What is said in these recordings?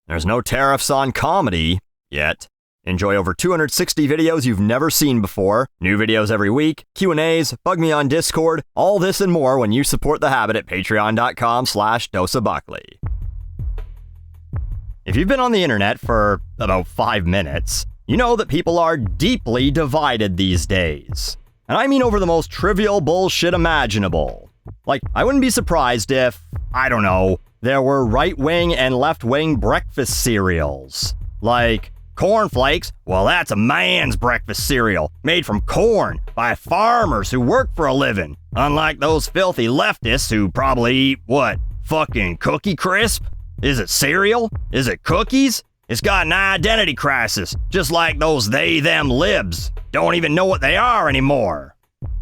There's no tariffs on comedy yet. Enjoy over 260 videos you've never seen before, new videos every week, Q&As, bug me on Discord, all this and more when you support The Habit at patreon.com/dosabuckley. If you've been on the internet for about 5 minutes, you know that people are deeply divided these days. And I mean over the most trivial bullshit imaginable. Like, I wouldn't be surprised if, I don't know, there were right-wing and left-wing breakfast cereals. Like, cornflakes, well, that's a man's breakfast cereal, made from corn, by farmers who work for a living. Unlike those filthy leftists who probably eat, what, fucking Cookie Crisp? Is it cereal? Is it cookies? It's got an identity crisis, just like those they-them libs. Don't even know what they are anymore.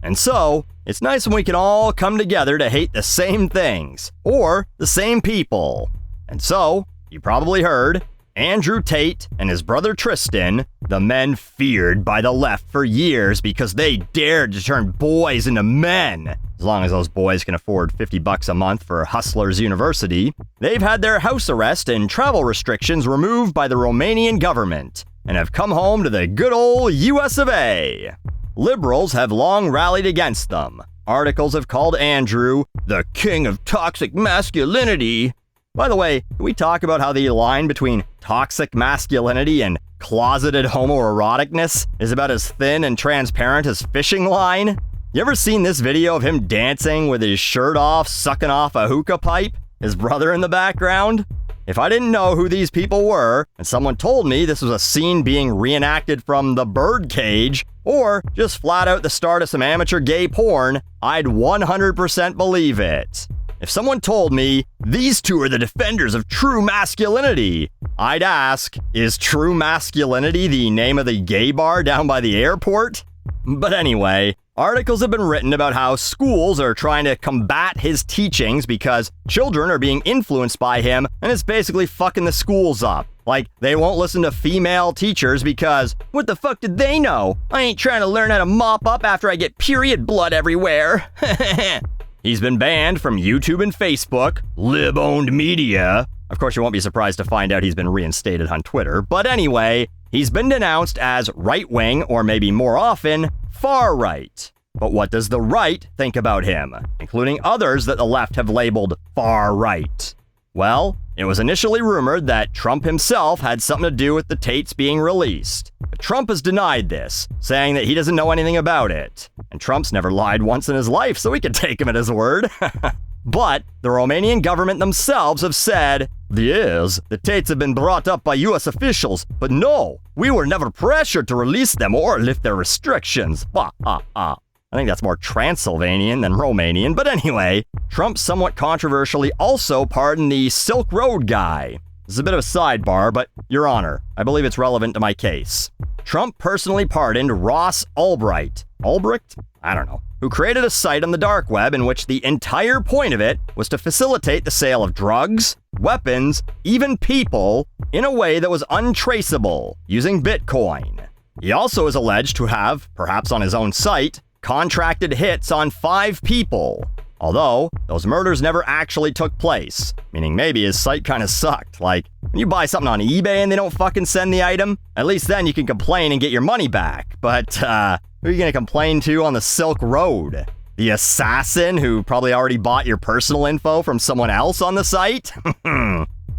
And so, it's nice when we can all come together to hate the same things, or the same people. And so, you probably heard, Andrew Tate and his brother Tristan, the men feared by the left for years because they dared to turn boys into men. As long as those boys can afford $50 a month for Hustlers University, they've had their house arrest and travel restrictions removed by the Romanian government and have come home to the good old US of A. Liberals have long rallied against them. Articles have called Andrew the king of toxic masculinity. By the way, can we talk about how the line between toxic masculinity and closeted homoeroticness is about as thin and transparent as fishing line? You ever seen this video of him dancing with his shirt off, sucking off a hookah pipe? His brother in the background? If I didn't know who these people were, and someone told me this was a scene being reenacted from The Birdcage, or just flat out the start of some amateur gay porn, I'd 100% believe it. If someone told me, these two are the defenders of true masculinity, I'd ask, is true masculinity the name of the gay bar down by the airport? But anyway, articles have been written about how schools are trying to combat his teachings because children are being influenced by him and it's basically fucking the schools up. Like, they won't listen to female teachers because, what the fuck did they know? I ain't trying to learn how to mop up after I get period blood everywhere. He's been banned from YouTube and Facebook, lib-owned media. Of course, you won't be surprised to find out he's been reinstated on Twitter. But anyway, he's been denounced as right-wing, or maybe more often, far-right. But what does the right think about him, including others that the left have labeled far-right? Well, it was initially rumored that Trump himself had something to do with the Tates being released. But Trump has denied this, saying that he doesn't know anything about it. And Trump's never lied once in his life, so we can take him at his word. But the Romanian government themselves have said, yes, the Tates have been brought up by US officials, but no, we were never pressured to release them or lift their restrictions. I think that's more Transylvanian than Romanian, but anyway, Trump somewhat controversially also pardoned the Silk Road guy. This is a bit of a sidebar, but Your Honor, I believe it's relevant to my case. Trump personally pardoned Ross Ulbricht, I don't know, who created a site on the dark web in which the entire point of it was to facilitate the sale of drugs, weapons, even people, in a way that was untraceable, using Bitcoin. He also is alleged to have, perhaps on his own site, contracted hits on 5 people. Although, those murders never actually took place, meaning maybe his site kind of sucked. Like, when you buy something on eBay and they don't fucking send the item, at least then you can complain and get your money back. But, who are you gonna complain to on the Silk Road? The assassin who probably already bought your personal info from someone else on the site?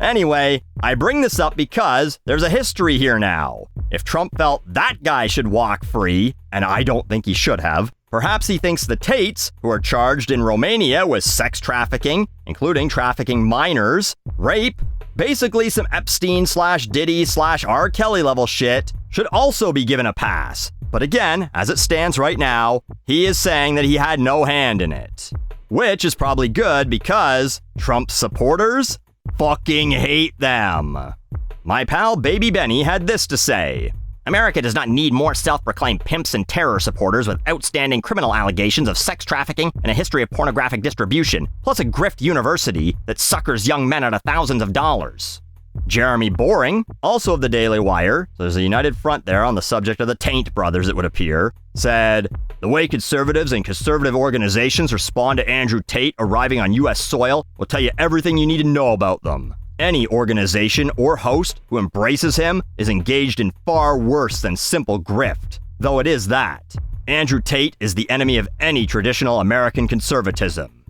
Anyway, I bring this up because there's a history here now. If Trump felt that guy should walk free, and I don't think he should have, perhaps he thinks the Tates, who are charged in Romania with sex trafficking, including trafficking minors, rape, basically some Epstein/Diddy/R. Kelly level shit, should also be given a pass. But again, as it stands right now, he is saying that he had no hand in it. Which is probably good because Trump's supporters fucking hate them. My pal Baby Benny had this to say. America does not need more self-proclaimed pimps and terror supporters with outstanding criminal allegations of sex trafficking and a history of pornographic distribution, plus a grift university that suckers young men out of thousands of dollars. Jeremy Boring, also of the Daily Wire, so there's a united front there on the subject of the Taint brothers, it would appear, said, "The way conservatives and conservative organizations respond to Andrew Tate arriving on U.S. soil will tell you everything you need to know about them. Any organization or host who embraces him is engaged in far worse than simple grift, though it is that. Andrew Tate is the enemy of any traditional American conservatism.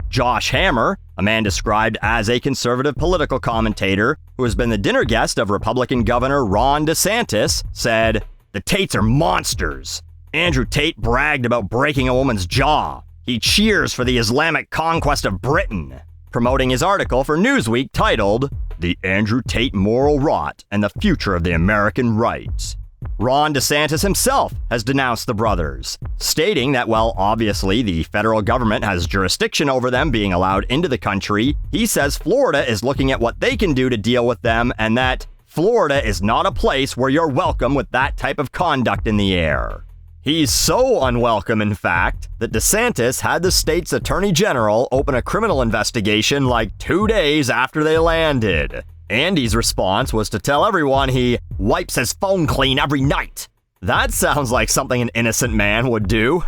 Josh Hammer, a man described as a conservative political commentator who has been the dinner guest of Republican Governor Ron DeSantis, said, "The Tates are monsters. Andrew Tate bragged about breaking a woman's jaw. He cheers for the Islamic conquest of Britain," promoting his article for Newsweek titled, "The Andrew Tate Moral Rot and the Future of the American Right." Ron DeSantis himself has denounced the brothers, stating that while obviously the federal government has jurisdiction over them being allowed into the country, he says Florida is looking at what they can do to deal with them and that Florida is not a place where you're welcome with that type of conduct in the air. He's so unwelcome, in fact, that DeSantis had the state's attorney general open a criminal investigation like 2 days after they landed. Andy's response was to tell everyone he wipes his phone clean every night. That sounds like something an innocent man would do,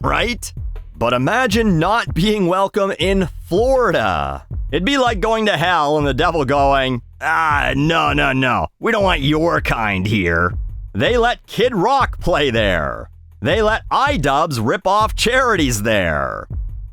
right? But imagine not being welcome in Florida. It'd be like going to hell and the devil going, no, we don't want your kind here. They let Kid Rock play there. They let iDubbbz rip off charities there.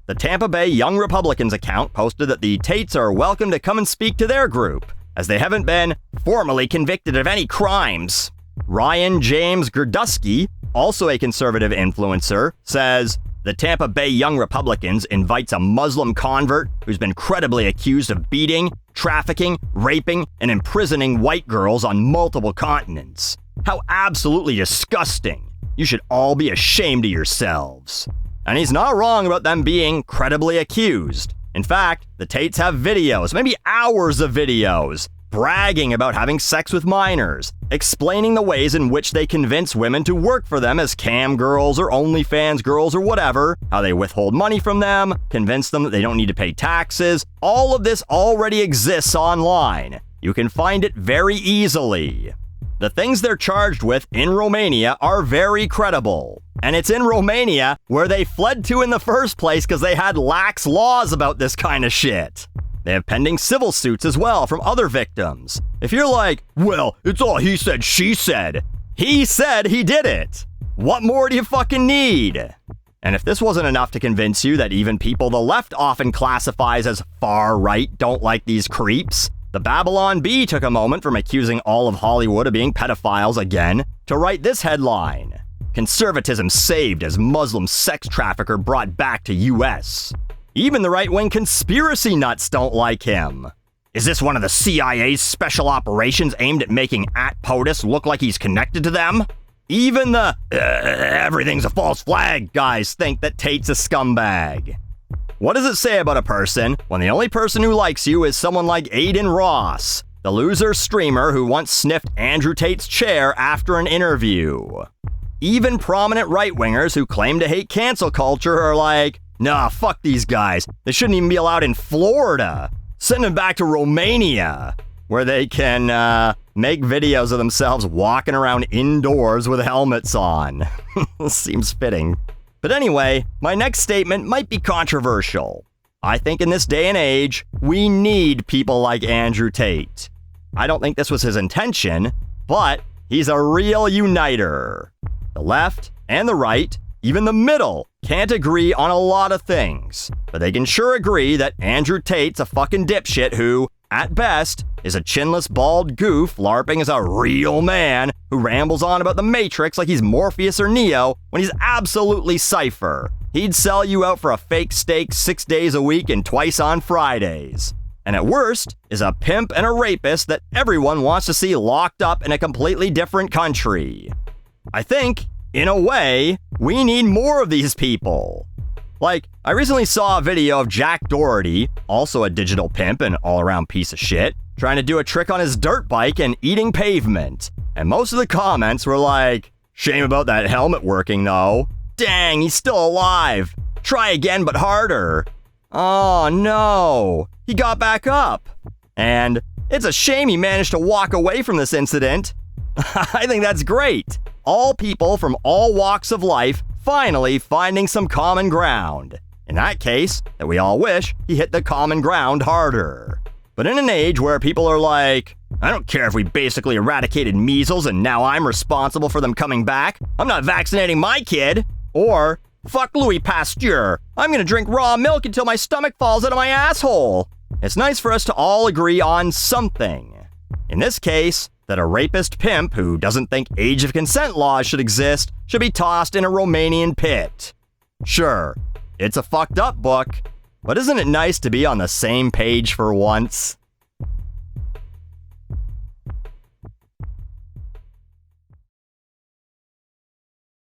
The Tampa Bay Young Republicans account posted that the Tates are welcome to come and speak to their group, as they haven't been formally convicted of any crimes. Ryan James Gerdusky, also a conservative influencer, says, "The Tampa Bay Young Republicans invites a Muslim convert who's been credibly accused of beating, trafficking, raping, and imprisoning white girls on multiple continents. How absolutely disgusting. You should all be ashamed of yourselves." And he's not wrong about them being credibly accused. In fact, the Tates have videos, maybe hours of videos, bragging about having sex with minors, explaining the ways in which they convince women to work for them as cam girls or OnlyFans girls or whatever, how they withhold money from them, convince them that they don't need to pay taxes. All of this already exists online. You can find it very easily. The things they're charged with in Romania are very credible. And it's in Romania where they fled to in the first place because they had lax laws about this kind of shit. They have pending civil suits as well from other victims. If you're like, well, it's all he said, she said he did it. What more do you fucking need? And if this wasn't enough to convince you that even people the left often classifies as far right don't like these creeps, the Babylon Bee took a moment from accusing all of Hollywood of being pedophiles again to write this headline: "Conservatism saved as Muslim sex trafficker brought back to U.S." Even the right-wing conspiracy nuts don't like him. Is this one of the CIA's special operations aimed at making POTUS look like he's connected to them? Even the everything's a false flag guys think that Tate's a scumbag. What does it say about a person when the only person who likes you is someone like Aiden Ross, the loser streamer who once sniffed Andrew Tate's chair after an interview? Even prominent right-wingers who claim to hate cancel culture are like, nah, fuck these guys. They shouldn't even be allowed in Florida. Send them back to Romania, where they can make videos of themselves walking around indoors with helmets on. Seems fitting. But anyway, my next statement might be controversial. I think in this day and age, we need people like Andrew Tate. I don't think this was his intention, but he's a real uniter. The left and the right, even the middle, can't agree on a lot of things, but they can sure agree that Andrew Tate's a fucking dipshit who, at best, is a chinless bald goof LARPing as a real man who rambles on about the Matrix like he's Morpheus or Neo when he's absolutely Cypher. He'd sell you out for a fake steak 6 days a week and twice on Fridays. And at worst, is a pimp and a rapist that everyone wants to see locked up in a completely different country. I think, in a way, we need more of these people. Like, I recently saw a video of Jack Doherty, also a digital pimp and all-around piece of shit, trying to do a trick on his dirt bike and eating pavement. And most of the comments were like, shame about that helmet working though. Dang, he's still alive. Try again but harder. Oh no, he got back up. And it's a shame he managed to walk away from this incident. I think that's great. All people from all walks of life finally finding some common ground. In that case, that we all wish he hit the common ground harder. But in an age where people are like, I don't care if we basically eradicated measles and now I'm responsible for them coming back. I'm not vaccinating my kid. Or, fuck Louis Pasteur. I'm gonna drink raw milk until my stomach falls out of my asshole. It's nice for us to all agree on something. In this case, that a rapist pimp who doesn't think age of consent laws should exist should be tossed in a Romanian pit. Sure, it's a fucked up book, but isn't it nice to be on the same page for once?